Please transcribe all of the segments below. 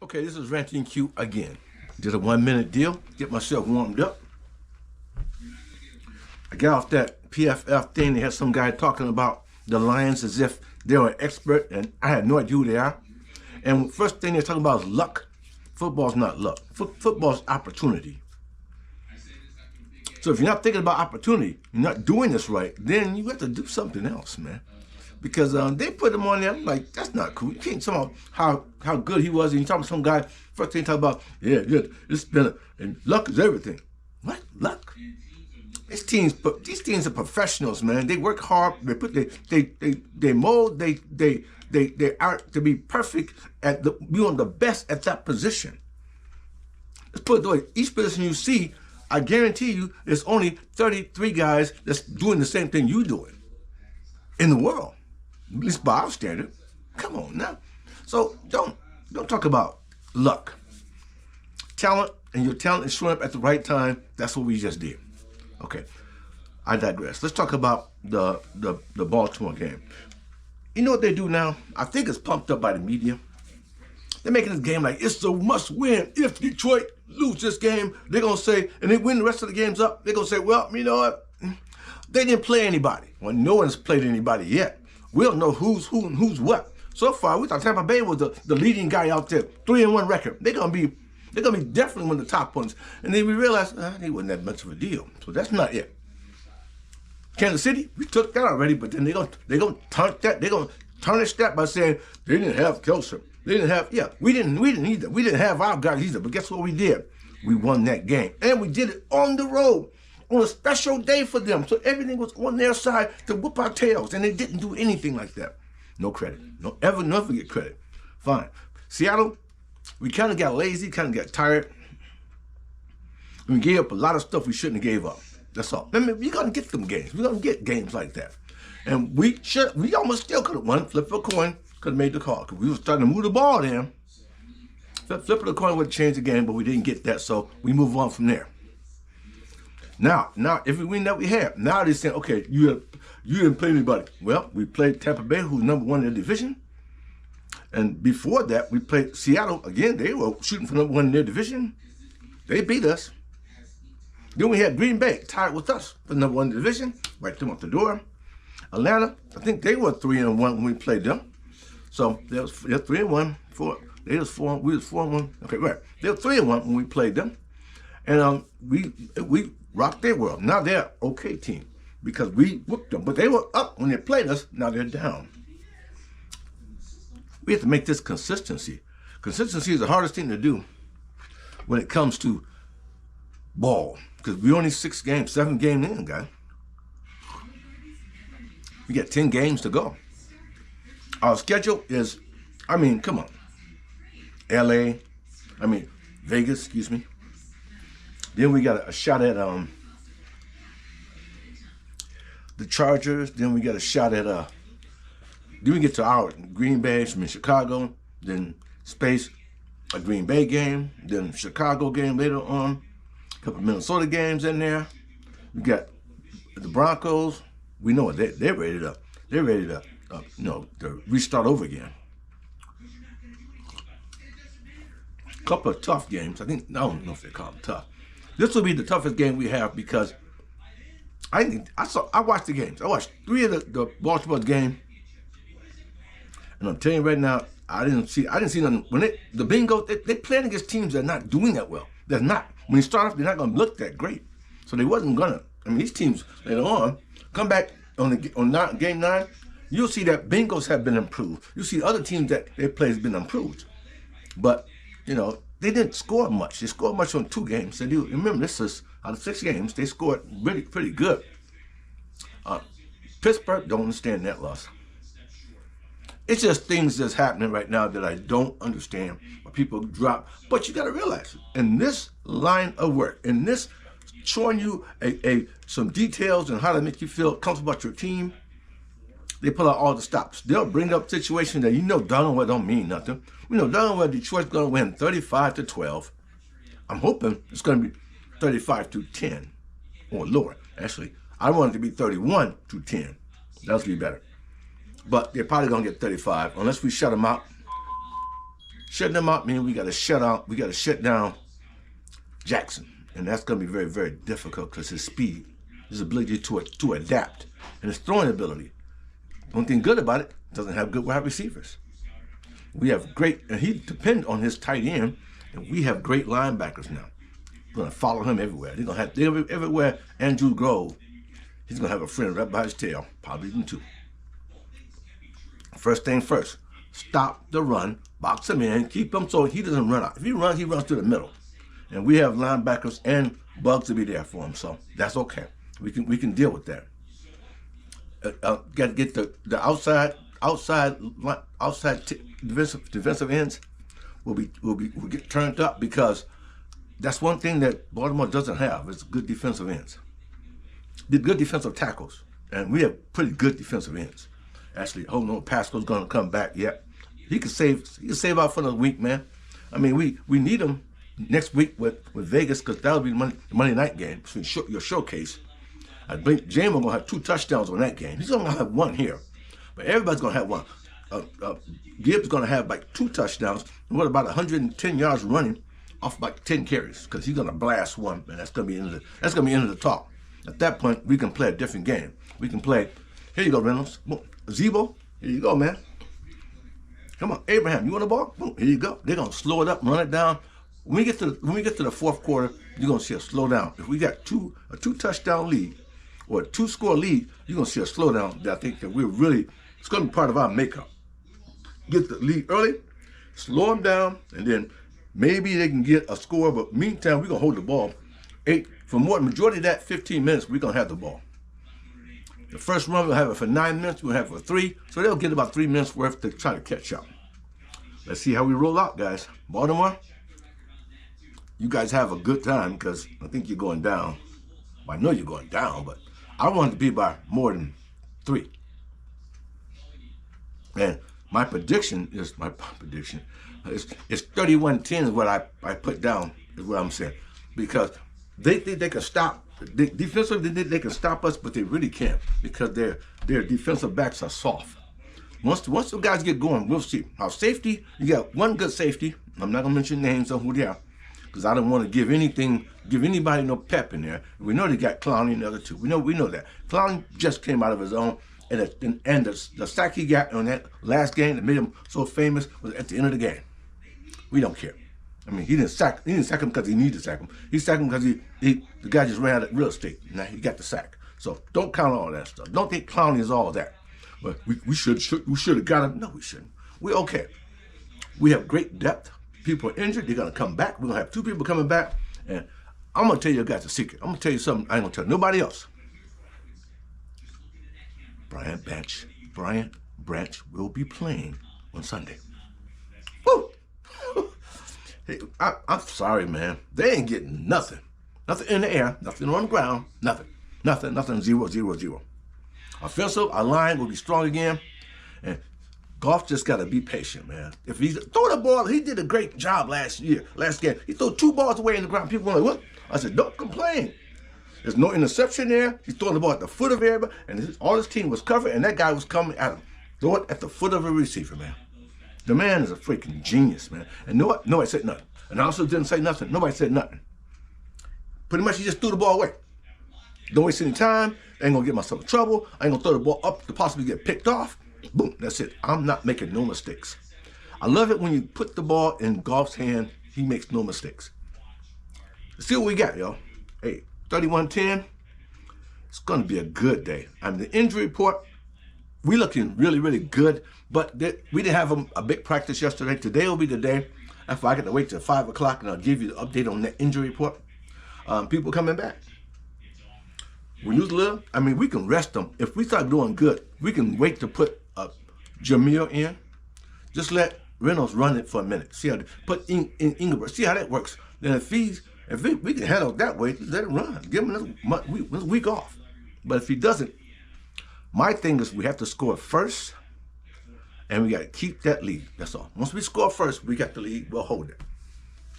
Okay, this is Ranting Q again. Did a 1 minute deal, get myself warmed up. I got off that PFF thing. They had some guy talking about the Lions as if they were an expert, and I had no idea who they are. And first thing they're talking about is luck. Football's not luck. Football's opportunity. So if you're not thinking about opportunity, you're not doing this right, then you have to do something else, man. Because they put him on there, I'm like, that's not cool. You can't talk about how good he was, and you talk about some guy, first thing you talk about, yeah, it's been and luck is everything. What? Luck? These teams are professionals, man. They work hard. They put they mold. They are to be perfect at being the best at that position. Let's put it the way. Each position you see, I guarantee you, there's only 33 guys that's doing the same thing you're doing in the world, at least by our standard. Come on now. So don't talk about luck. Talent, and your talent is showing up at the right time. That's what we just did. Okay, I digress. Let's talk about the Baltimore game. You know what they do now? I think it's pumped up by the media. They're making this game like it's a must win. If Detroit lose this game, they're going to say, and they win the rest of the games up, they're going to say, well, you know what? They didn't play anybody. Well, no one's played anybody yet. We don't know who's who and who's what. So far, we thought Tampa Bay was the leading guy out there, 3-1 record. They're gonna be definitely one of the top ones. And then we realized they wasn't that much of a deal. So that's not it. Kansas City, we took that already, but then they're gonna tarnish that by saying they didn't have Kelce. They didn't have, we didn't either. We didn't have our guys either. But guess what we did? We won that game. And we did it on the road, on a special day for them. So everything was on their side to whoop our tails. And they didn't do anything like that. No credit. Never get credit. Fine. Seattle, we kind of got lazy, kind of got tired. We gave up a lot of stuff we shouldn't have gave up. That's all. I mean, we're going to get them games. We're going to get games like that. And we almost still could have won. Flip a coin, could have made the call. Because we were starting to move the ball then. Flipping the coin would change the game, but we didn't get that. So we move on from there. Now, every win that we have, now they're saying, okay, you didn't play anybody. Well, we played Tampa Bay, who's number one in their division. And before that, we played Seattle. Again, they were shooting for number one in their division. They beat us. Then we had Green Bay tied with us for number one in the division. Right them off the door. Atlanta, I think they were 3-1 when we played them. So they're 3-1. We was 4-1. Okay, right. They were 3-1 when we played them. And we rocked their world. Now they're an okay team because we whooped them. But they were up when they played us. Now they're down. We have to make this consistency. Consistency is the hardest thing to do when it comes to ball. Because we're only 7 games in, guys. We got 10 games to go. Our schedule is, come on. Vegas, excuse me. Then we got a shot at the Chargers. Then we got a shot at then we get to our Green Bay from Chicago. Then a Green Bay game. Then Chicago game later on. A couple of Minnesota games in there. We got the Broncos. We know they're ready to restart over again. A couple of tough games. I don't know if they call them tough. This will be the toughest game we have because I watched the games. I watched 3 of the Baltimore game, and I'm telling you right now, I didn't see nothing. When the Bengals, they playing against teams that are not doing that well. They're not. When you start off, they're not going to look that great. So they wasn't gonna. These teams later on come back on game 9. You'll see that Bengals have been improved. You'll see other teams that they play has been improved, but they didn't score much. They scored much on 2 games. Remember, this is out of 6 games. They scored really pretty good. Pittsburgh don't understand that loss. It's just things that's happening right now that I don't understand. Why people drop. But you got to realize, in this line of work, in this showing you some details and how to make you feel comfortable about your team, they pull out all the stops. They'll bring up situations that darn well don't mean nothing. We know darn well Detroit's going to win 35-12. I'm hoping it's going to be 35-10 or lower. Actually, I want it to be 31-10. That'll be better. But they're probably going to get 35 unless we shut them out. Shutting them out means we got to shut out. We got to shut down Jackson, and that's going to be very, very difficult because his speed, his ability to adapt, and his throwing ability. One thing good about it, doesn't have good wide receivers. We have great, and he depends on his tight end, and we have great linebackers now. We're going to follow him everywhere. They're going to have everywhere. Andrew Grove, he's going to have a friend right by his tail, probably even two. First thing first, stop the run, box him in, keep him so he doesn't run out. If he runs to the middle. And we have linebackers and bugs to be there for him, so that's okay. We can deal with that. Got to get the outside defensive ends will get turned up, because that's one thing that Baltimore doesn't have is good defensive ends. The good defensive tackles, and we have pretty good defensive ends. Actually, hold on, Pascal's going to come back. Yeah, he can save out for another week, man. I mean, we need him next week with Vegas, because that'll be the Monday night game, your showcase. I think James will have 2 touchdowns on that game. He's only going to have 1 here, but everybody's going to have 1. Gibbs is going to have like 2 touchdowns, and what about 110 yards running off like 10 carries, because he's going to blast 1, and that's going to be end of the talk. At that point, we can play a different game. We can play. Here you go, Reynolds. Boom. Zebo. Here you go, man. Come on, Abraham. You want the ball? Boom. Here you go. They're going to slow it up, run it down. When we get to the fourth quarter, you're going to see a slowdown. If we got a 2 touchdown lead or a 2 score lead, you're going to see a slowdown that I think that it's going to be part of our makeup. Get the lead early, slow them down, and then maybe they can get a score. But meantime, we're going to hold the ball. For majority of that 15 minutes, we're going to have the ball. The first run, we'll have it for 9 minutes. We'll have it for 3. So they'll get about 3 minutes worth to try to catch up. Let's see how we roll out, guys. Baltimore, you guys have a good time, because I think you're going down. Well, I know you're going down, but I want it to be by more than 3. And my prediction is 31-10 is what I put down, is what I'm saying. Because they think they can stop. Defensively, they can stop us, but they really can't, because their defensive backs are soft. Once the guys get going, we'll see. Our safety, you got 1 good safety. I'm not going to mention names of who they are, because I don't want to give anybody no pep in there. We know they got Clowney and the other 2. We know that. Clowney just came out of his own, and the sack he got on that last game that made him so famous was at the end of the game. We don't care. I mean, he didn't sack him because he needed to sack him. He sacked him because the guy just ran out of real estate. Now he got the sack. So don't count on all that stuff. Don't think Clowney is all that. But we should have got him. No, we shouldn't. We're okay. We have great depth. People are injured. They're going to come back. We're going to have 2 people coming back. And I'm going to tell you guys a secret. I'm going to tell you something I ain't going to tell nobody else. Brian Branch will be playing on Sunday. Woo! Hey, I'm sorry, man. They ain't getting nothing. Nothing in the air, nothing on the ground, nothing. 0-0-0. Offensive, our line will be strong again. And Goff just got to be patient, man. If he's throw the ball, he did a great job last game. He threw 2 balls away in the ground. People were like, what? I said, don't complain. There's no interception there. He's throwing the ball at the foot of everybody, and all his team was covered, and that guy was coming at him. Throw it at the foot of a receiver, man. The man is a freaking genius, man. And nobody said nothing. Announcer didn't say nothing. Nobody said nothing. Pretty much he just threw the ball away. Don't waste any time. I ain't going to get myself in trouble. I ain't going to throw the ball up to possibly get picked off. Boom, that's it. I'm not making no mistakes. I love it when you put the ball in Goff's hand. He makes no mistakes. Let's see what we got, y'all. Hey, 31-10. It's going to be a good day. I mean, the injury report, we looking really, really good. But we didn't have a big practice yesterday. Today will be the day. After I get to wait till 5 o'clock, and I'll give you the update on that injury report. People coming back. We lose a little. I mean, we can rest them. If we start doing good, we can wait to put Jamil in. Just let Reynolds run it for a minute. See how put Ingeberg. See how that works. Then if we can handle it that way, let it run. Give him another week off. But if he doesn't, my thing is we have to score first. And we got to keep that lead. That's all. Once we score first, we got the lead. We'll hold it.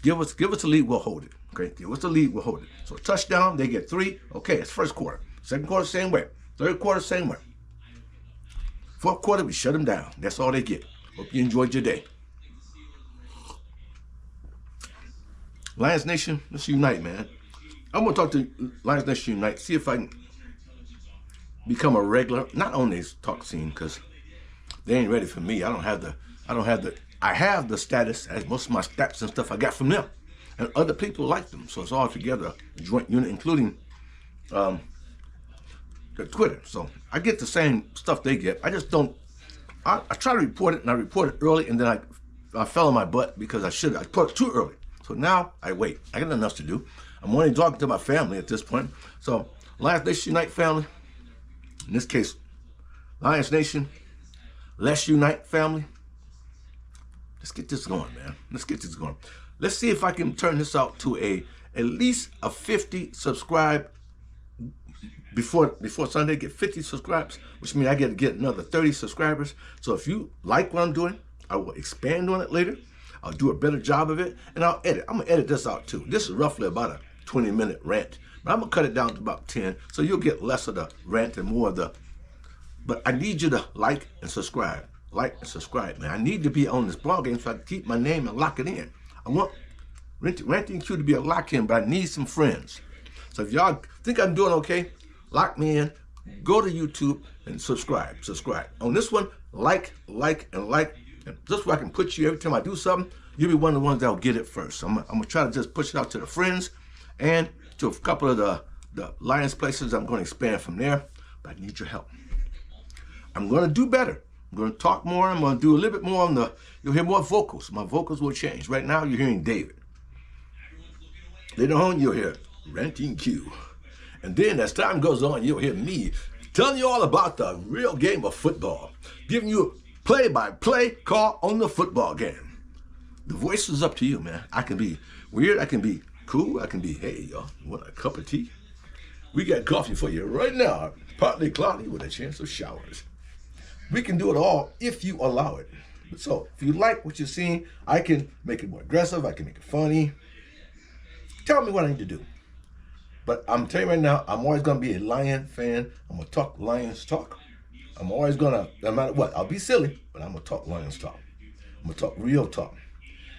Give us the lead. We'll hold it. Okay. Give us the lead. We'll hold it. So touchdown, they get 3. Okay, it's first quarter. Second quarter, same way. Third quarter, same way. Fourth quarter, we shut them down. That's all they get. Hope you enjoyed your day. Lions Nation, let's unite, man. I'm gonna talk to Lions Nation Unite, see if I can become a regular, not on this talk scene, because they ain't ready for me. I have the status, as most of my stats and stuff I got from them. And other people like them. So it's all together, a joint unit, including the Twitter. So I get the same stuff they get. I just don't, I try to report it, and I report it early, and then I fell on my butt because I put it too early. So now I wait. I got nothing else to do. I'm only talking to my family at this point. So Lions Nation Unite family, in this case, Lions Nation, let's unite family. Let's get this going, man. Let's get this going. Let's see if I can turn this out to at least a 50 subscribe before Sunday. Get 50 subscribes, which means I get to get another 30 subscribers. So if you like what I'm doing, I will expand on it later. I'll do a better job of it, and I'll edit. I'm gonna edit this out too. This is roughly about a 20-minute rant, but I'm gonna cut it down to about 10, so you'll get less of the rant and more of the. But I need you to like and subscribe. Like and subscribe, man. I need to be on this ball game so I can keep my name and lock it in. I want Ranting Q to be a lock-in, but I need some friends. So if y'all think I'm doing okay, lock me in. Go to YouTube and subscribe. On this one, like. And just so I can put you every time I do something, you'll be one of the ones that'll get it first. So I'm gonna try to just push it out to the friends and to a couple of the Lions places. I'm gonna expand from there, but I need your help. I'm gonna do better. I'm gonna talk more. I'm gonna do a little bit more on you'll hear more vocals. My vocals will change. Right now, you're hearing David. Later on, you'll hear Ranting Q. And then as time goes on, you'll hear me telling you all about the real game of football, giving you play-by-play call on the football game. The voice is up to you, man. I can be weird. I can be cool. I can be, hey, y'all, want a cup of tea? We got coffee for you right now, partly cloudy with a chance of showers. We can do it all if you allow it. So if you like what you're seeing, I can make it more aggressive. I can make it funny. Tell me what I need to do. But I'm telling you right now, I'm always going to be a Lion fan. I'm going to talk Lions talk. I'm always going to, no matter what, I'll be silly, but I'm going to talk Lions talk. I'm going to talk real talk.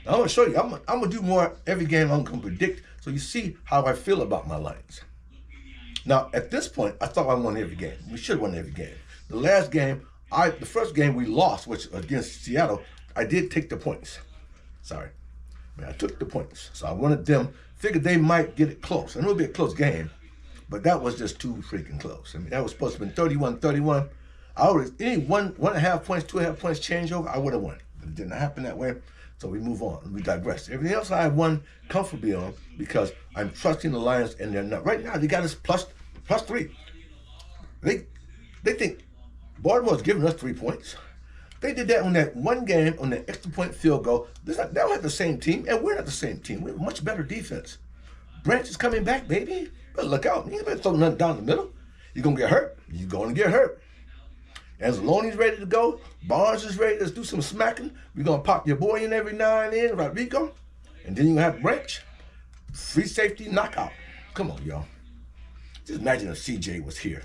Now, I'm going to show you, I'm going to do more every game. I'm going to predict so you see how I feel about my Lions. Now, at this point, I thought I won every game. We should have won every game. The last game, the first game we lost, which against Seattle, I did take the points. Sorry. I took the points. So I wanted them, figured they might get it close. I knew it would be a close game, but that was just too freaking close. I mean, that was supposed to be 31-31. Any 1.5 points, 2.5 points changeover, I would have won. But it didn't happen that way, so we move on. We digress. Everything else I have won comfortably on because I'm trusting the Lions, and they're not. Right now, they got us plus 3. They think Baltimore's giving us 3 points. They did that on that one game, on that extra point field goal. They don't have the same team, and we're not the same team. We have a much better defense. Branch is coming back, baby. Better look out. You better throw nothing down the middle. You're going to get hurt. You're going to get hurt. Anzalone's ready to go. Barnes is ready. Let's do some smacking. We're going to pop your boy in every now and then, Rodrigo. And then you have Branch. Free safety knockout. Come on, y'all. Just imagine if CJ was here.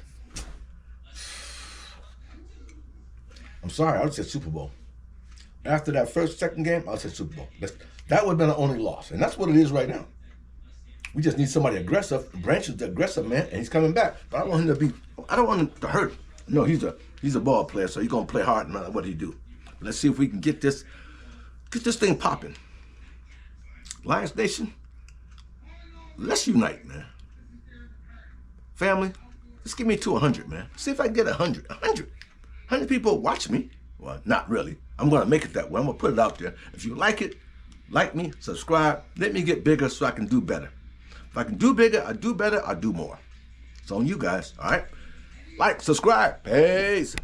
I'm sorry, I would say Super Bowl. After that second game, I would say Super Bowl. That would have been the only loss. And that's what it is right now. We just need somebody aggressive. Branch is the aggressive man, and he's coming back. But I don't want him to hurt. No, he's a ball player, so he's gonna play hard no matter what he do. Let's see if we can get this thing popping. Lions Nation, let's unite, man. Family, let's get me to 100, man. See if I can get 100. 100 people watch me. Well, not really. I'm going to make it that way. I'm going to put it out there. If you like it, like me, subscribe. Let me get bigger so I can do better. If I can do bigger, I do better, I do more. It's on you guys, all right? Like, subscribe. Peace.